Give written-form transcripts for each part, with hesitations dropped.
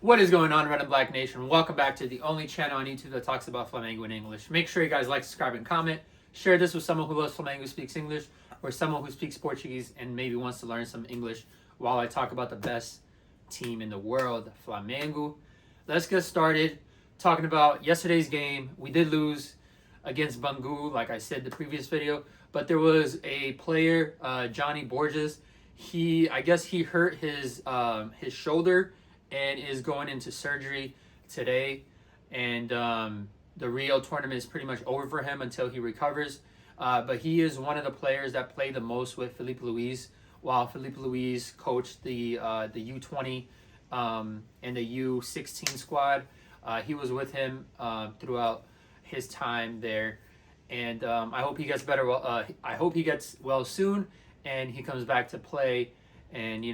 What is going on, Red and Black Nation? Welcome back to the only channel on YouTube that talks about Flamengo in English. Make sure you guys like, subscribe, and comment. Share this with someone who loves Flamengo, speaks English, or someone who speaks Portuguese and maybe wants to learn some English while I talk about the best team in the world, Flamengo. Let's get started talking about yesterday's game. We did lose against Bangu, like I said in the previous video, but there was a player, Johnny Borges. I guess he hurt his shoulder and is going into surgery today. And the Rio tournament is pretty much over for him until he recovers. But he is one of the players that played the most with Felipe Luis, while Felipe Luis coached the U20 and the U16 squad. He was with him throughout his time there. And I hope he gets better. I hope he gets well soon and he comes back to play, and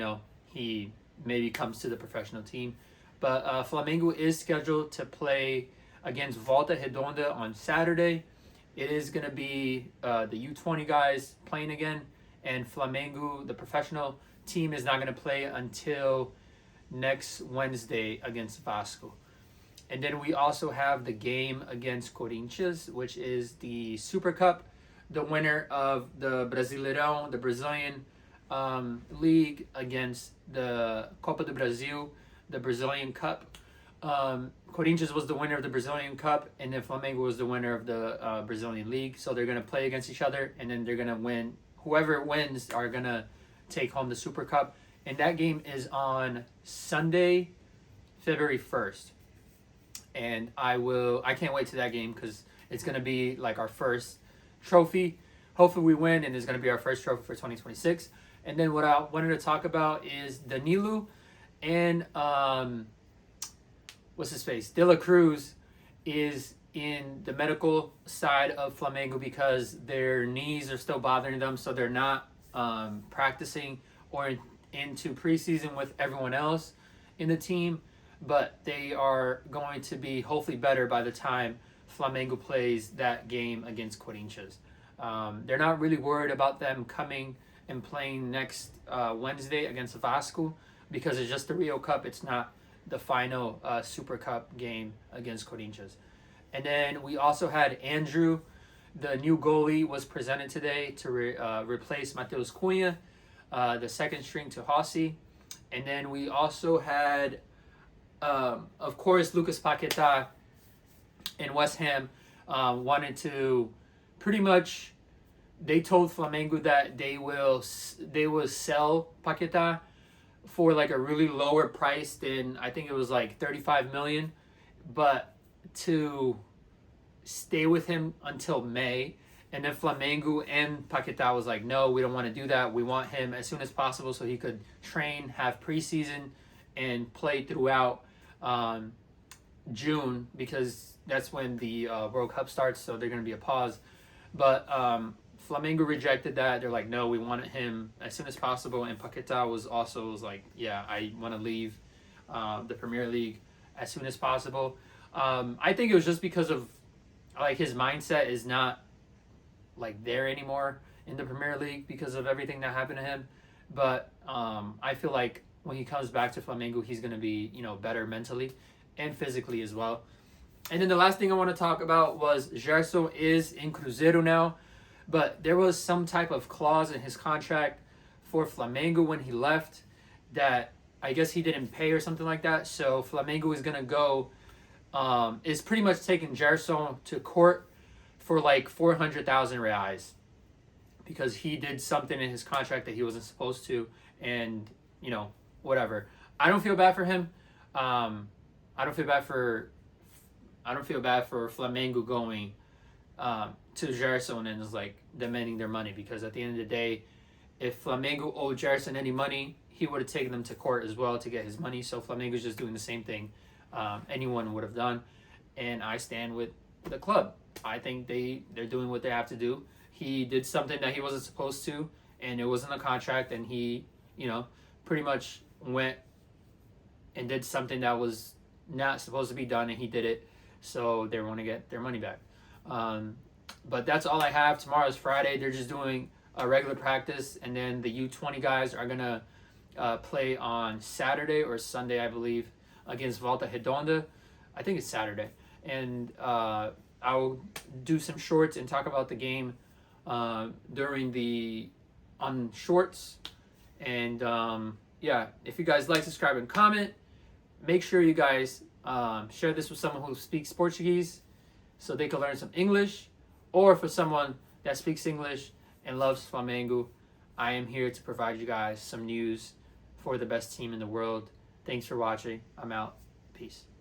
he maybe comes to the professional team. But Flamengo is scheduled to play against Volta Redonda on Saturday. It is going to be the U20 guys playing again, and Flamengo, the professional team, is not going to play until next Wednesday against Vasco. And then we also have the game against Corinthians, which is the Super Cup, the winner of the Brasileirão, the Brazilian league, against the Copa do Brasil, the Brazilian Cup. Corinthians was the winner of the Brazilian Cup, and then Flamengo was the winner of the Brazilian League. So they're going to play against each other, and then they're going to win. Whoever wins are going to take home the Super Cup. And that game is on Sunday, February 1st. And I can't wait to that game because it's going to be like our first trophy. Hopefully we win, and it's going to be our first trophy for 2026. And then what I wanted to talk about is Danilo and what's his face? De La Cruz is in the medical side of Flamengo because their knees are still bothering them, so they're not practicing or into preseason with everyone else in the team. But they are going to be hopefully better by the time Flamengo plays that game against Corinthians. They're not really worried about them coming and playing next Wednesday against Vasco because it's just the Rio Cup. It's not the final Super Cup game against Corinthians. And then we also had Andrew, the new goalie, was presented today to replace Mateus Cunha, the second string to Rossi. And then we also had, of course, Lucas Paquetá and West Ham wanted to pretty much, they told Flamengo that they will sell Paquetá for like a really lower price than, I think it was like 35 million, but to stay with him until May. And then Flamengo and Paquetá was like, no, we don't want to do that. We want him as soon as possible so he could train, have preseason, and play throughout June, because that's when the World Cup starts, so they're going to be a pause. But Flamengo rejected that. They're like, no, we wanted him as soon as possible. And Paquetá was like, yeah, I want to leave the Premier League as soon as possible. I think it was just because of like his mindset is not like there anymore in the Premier League because of everything that happened to him. But I feel like when he comes back to Flamengo, he's going to be, better mentally and physically as well. And then the last thing I want to talk about was Gerson is in Cruzeiro now, but there was some type of clause in his contract for Flamengo when he left that I guess he didn't pay or something like that. So Flamengo is going to go, is pretty much taking Gerson to court for like 400,000 reais because he did something in his contract that he wasn't supposed to, and whatever. I don't feel bad for him. I don't feel bad for Flamengo going to Gerson and is like demanding their money, because at the end of the day, if Flamengo owed Gerson any money, he would have taken them to court as well to get his money. So Flamengo's just doing the same thing anyone would have done, and I stand with the club. I think they're doing what they have to do. He did something that he wasn't supposed to, and it wasn't a contract, and he pretty much went and did something that was not supposed to be done, and he did it, so they want to get their money back. But that's all I have. Tomorrow is Friday. They're just doing a regular practice, and then the U20 guys are gonna play on Saturday or Sunday, I believe. against Volta Redonda. I think it's Saturday. And I'll do some shorts and talk about the game on shorts. And yeah, if you guys like, subscribe, and comment, make sure you guys share this with someone who speaks Portuguese so they can learn some English, or for someone that speaks English and loves Flamengo. I am here to provide you guys some news for the best team in the world. Thanks for watching. I'm out. Peace.